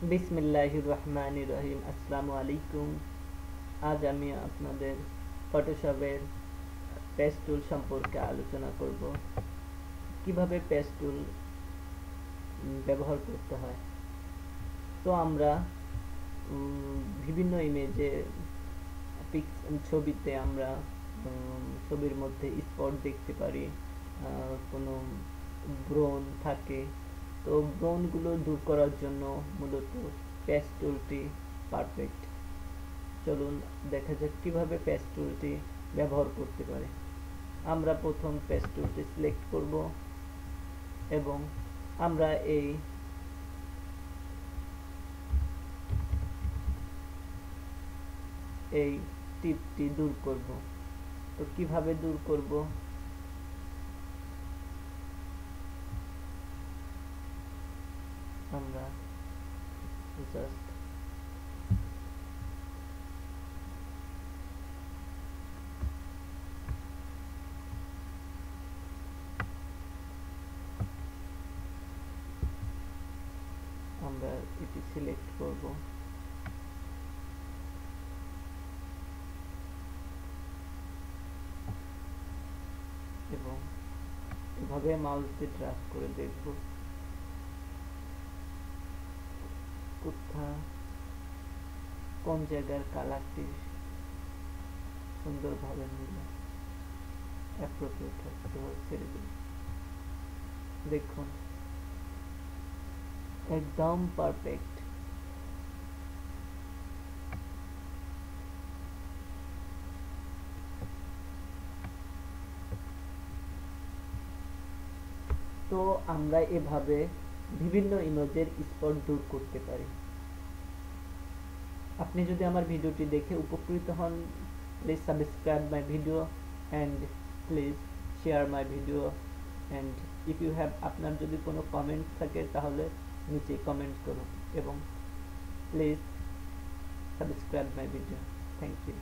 বিসমিল্লাহির রহমানির রহিম। আসসালামু আলাইকুম। আজ আমি আপনাদের ফটোশপের পেজ টুল সম্পর্কে আলোচনা করব, কিভাবে পেজ টুল ব্যবহার করতে হয়। তো আমরা বিভিন্ন ইমেজে ছবিতে আমরা ছবির মধ্যে স্পট দেখতে পারি, কোনো ব্রণ থাকে। তো ব্রণগুলো দূর করার জন্য মূলত পেজ টুলটি পারফেক্ট। চলুন দেখা যাক কিভাবে পেজ টুলটি ব্যবহার করতে পারে। আমরা প্রথম পেজ টুলটি সিলেক্ট করব এবং আমরা এই টিপটি দূর করব। তো কিভাবে দূর করব? আমরা জাস্ট আমরা এটি সিলেক্ট করব এবং এভাবে মাউস দিয়ে ড্র্যাগ করে দেখব কোন জায়গার কালারটি সুন্দরভাবে নিলে অ্যাপ্রোপ্রিয়েট হবে। ছেড়ে দিন, দেখুন একদম পারফেক্ট। তো আমরা এভাবে বিভিন্ন ইমেজের স্পট দূর করতে পারি। আপনি যদি আমার ভিডিওটি দেখে উপকৃত হন, please subscribe my video and please share my video. And if you have, আপনার যদি কোনো কমেন্ট থাকে তাহলে নিচে কমেন্ট করুন এবং please subscribe my video. Thank you.